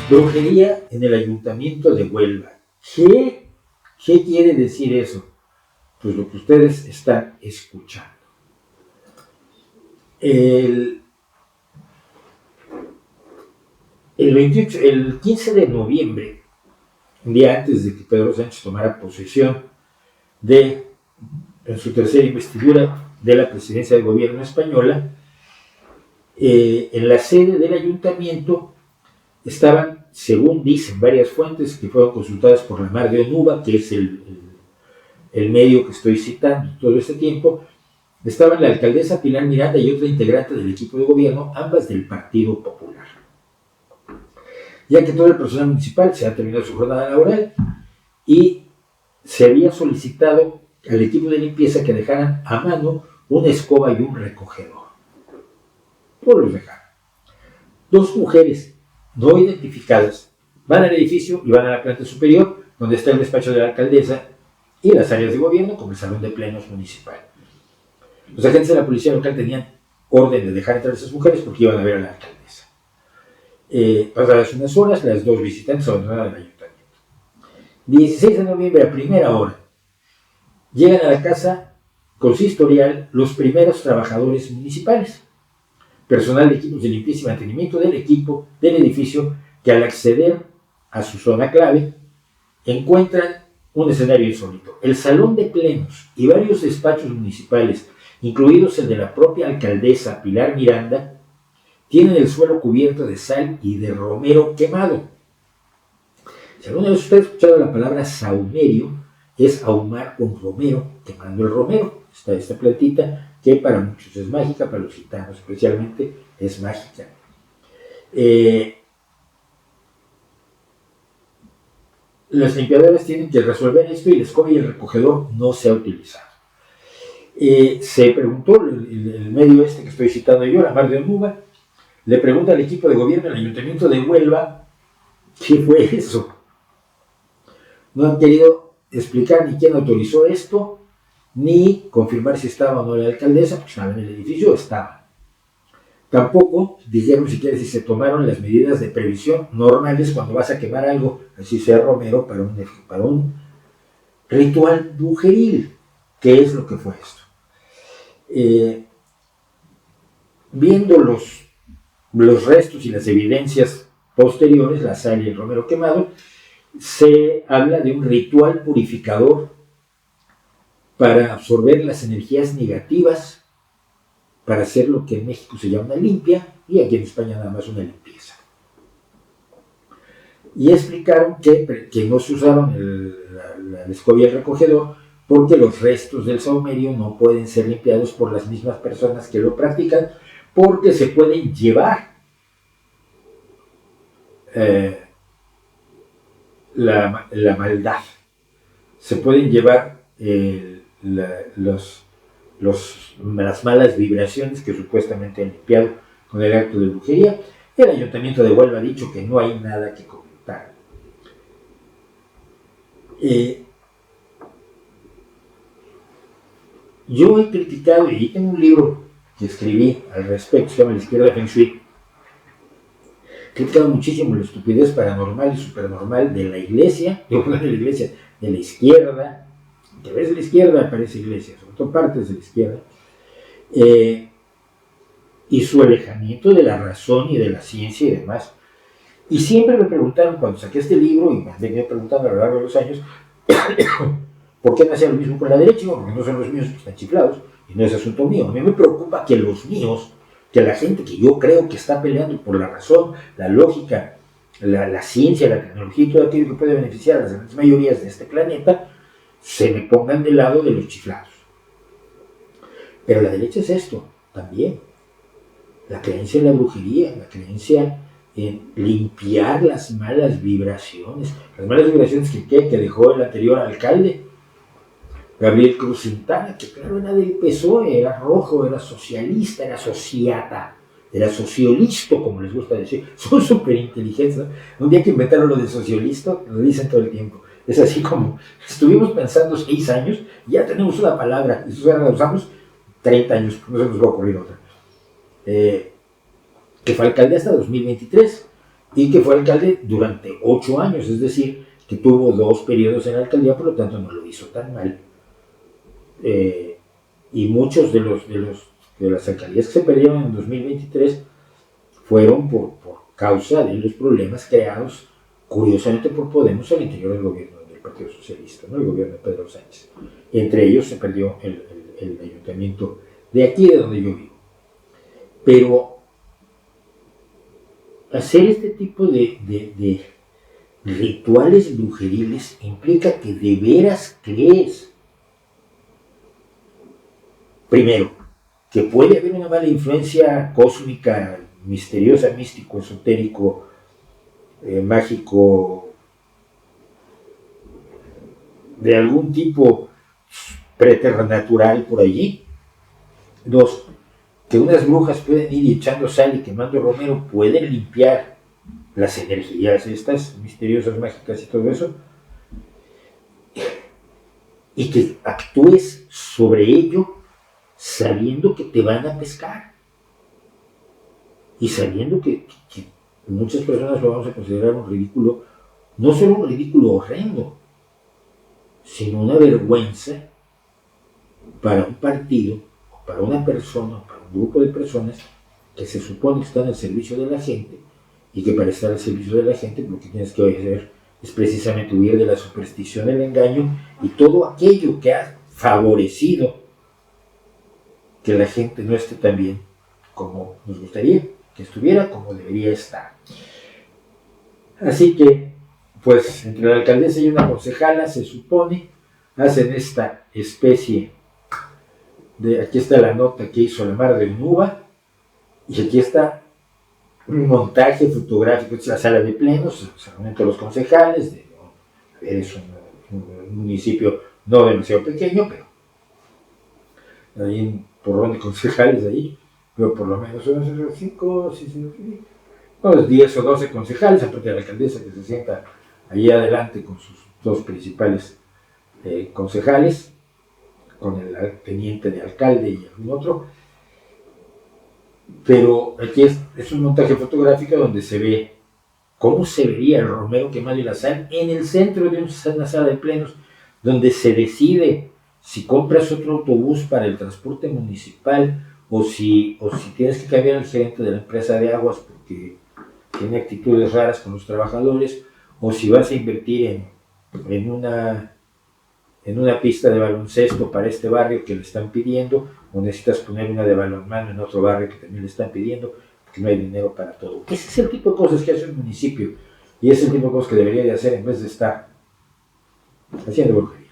Brujería en el Ayuntamiento de Huelva. ¿Qué quiere decir eso? Pues lo que ustedes están escuchando. El 15 de noviembre, un día antes de que Pedro Sánchez tomara posesión en su tercera investidura de la presidencia del gobierno española, en la sede del ayuntamiento estaban, según dicen varias fuentes que fueron consultadas por la Mar de Onuba, que es el medio que estoy citando todo este tiempo, estaban la alcaldesa Pilar Miranda y otra integrante del equipo de gobierno, ambas del Partido Popular. Ya que todo el personal municipal se ha terminado su jornada laboral y se había solicitado al equipo de limpieza que dejaran a mano una escoba y un recogedor. Pues los dejaron. Dos mujeres no identificadas van al edificio y van a la planta superior, donde está el despacho de la alcaldesa y las áreas de gobierno, como el salón de plenos municipal. Los agentes de la policía local tenían orden de dejar entrar a esas mujeres porque iban a ver a la alcaldesa. Pasadas unas horas, las dos visitantes abandonaron el ayuntamiento. 16 de noviembre, a primera hora, llegan a la casa consistorial los primeros trabajadores municipales, personal de equipos de limpieza y mantenimiento del equipo del edificio, que al acceder a su zona clave encuentran un escenario insólito. El salón de plenos y varios despachos municipales, incluidos el de la propia alcaldesa Pilar Miranda, tienen el suelo cubierto de sal y de romero quemado. Si alguna vez usted ha escuchado la palabra saumerio, es ahumar con romero, quemando el romero. Está esta plantita que para muchos es mágica, para los gitanos especialmente es mágica. Los limpiadores tienen que resolver esto y la escoba y el recogedor no se ha utilizado. Se preguntó, el medio que estoy citando yo, la Mar de Onuba, le pregunta al equipo de gobierno del Ayuntamiento de Huelva qué fue eso. No han querido explicar ni quién autorizó esto, ni confirmar si estaba o no la alcaldesa, pues estaba en el edificio, estaba. Tampoco dijeron siquiera si se tomaron las medidas de previsión normales cuando vas a quemar algo, así sea romero, para un ritual brujeril. ¿Qué es lo que fue esto? Viendo los restos y las evidencias posteriores, la sal y el romero quemado, se habla de un ritual purificador para absorber las energías negativas, para hacer lo que en México se llama una limpia y aquí en España nada más una limpieza. Y explicaron que no se usaron la escoba y el recogedor porque los restos del saumerio no pueden ser limpiados por las mismas personas que lo practican, porque se pueden llevar la maldad, se pueden llevar las malas vibraciones que supuestamente han limpiado con el acto de brujería. El Ayuntamiento de Huelva ha dicho que no hay nada que comentar. Yo he criticado, y tengo un libro que escribí al respecto, se llama La Izquierda Feng Shui. He criticado muchísimo la estupidez paranormal y supernormal de la iglesia, de la izquierda, que a veces de la izquierda parece iglesia, sobre todo partes de la izquierda, y su alejamiento de la razón y de la ciencia y demás. Y siempre me preguntaron, cuando saqué este libro, y me han venido preguntando a lo largo de los años, ¿por qué no hacía lo mismo con la derecha? Porque no son los míos que están chiflados, y no es asunto mío. A mí me preocupa que los míos, que la gente que yo creo que está peleando por la razón, la lógica, la ciencia, la tecnología y todo aquello que puede beneficiar a las grandes mayorías de este planeta, se me pongan del lado de los chiflados. Pero la derecha es esto también. La creencia en la brujería, la creencia en limpiar las malas vibraciones. Las malas vibraciones que dejó el anterior alcalde, Gabriel Cruz Sintana, que claro era del PSOE, era rojo, era socialista, era sociata, era sociolisto, como les gusta decir. Son súper inteligentes, ¿no? Un día que inventaron lo de sociolisto, lo dicen todo el tiempo. Es así como, estuvimos pensando 6 años, ya tenemos una palabra, eso ahora la usamos 30 años, no se nos va a ocurrir otra. Que fue alcalde hasta 2023. y que fue alcalde durante 8 años, es decir, que tuvo 2 periodos en la alcaldía, por lo tanto no lo hizo tan mal. Y muchos de las alcaldías que se perdieron en 2023 fueron por causa de los problemas creados, curiosamente, por Podemos al interior del gobierno del Partido Socialista, ¿no? El gobierno de Pedro Sánchez. Entre ellos se perdió el ayuntamiento de aquí, de donde yo vivo. Pero hacer este tipo de rituales brujeriles implica que de veras crees, primero, que puede haber una mala influencia cósmica, misteriosa, místico, esotérico, mágico, de algún tipo preternatural por allí. 2, que unas brujas pueden ir echando sal y quemando romero, pueden limpiar las energías estas misteriosas, mágicas y todo eso, y que actúes sobre ello sabiendo que te van a pescar y sabiendo que muchas personas lo vamos a considerar un ridículo, no solo un ridículo horrendo, sino una vergüenza para un partido, o para una persona, o para un grupo de personas que se supone que están al servicio de la gente, y que para estar al servicio de la gente lo que tienes que hacer es precisamente huir de la superstición, el engaño y todo aquello que ha favorecido que la gente no esté tan bien como nos gustaría que estuviera, como debería estar. Así que, pues, entre la alcaldesa y una concejala, se supone, hacen esta especie de, aquí está la nota que hizo la Mar de Nuba, y aquí está un montaje fotográfico de la sala de plenos, se reúnen todos los concejales, es un municipio no demasiado pequeño, pero hay un porrón de concejales ahí, pero por lo menos son 5, 10 o 12 concejales, aparte de la alcaldesa que se sienta ahí adelante con sus 2 principales concejales, con el teniente de alcalde y algún otro. Pero aquí es un montaje fotográfico donde se ve cómo se vería el romero quemado y la sal en el centro de una sala de plenos, donde se decide si compras otro autobús para el transporte municipal o si tienes que cambiar al gerente de la empresa de aguas porque tiene actitudes raras con los trabajadores, o si vas a invertir en una pista de baloncesto para este barrio que le están pidiendo, o necesitas poner una de balonmano en otro barrio que también le están pidiendo, porque no hay dinero para todo. Ese es el tipo de cosas que hace un municipio, y ese es el tipo de cosas que debería de hacer en vez de estar haciendo brujería.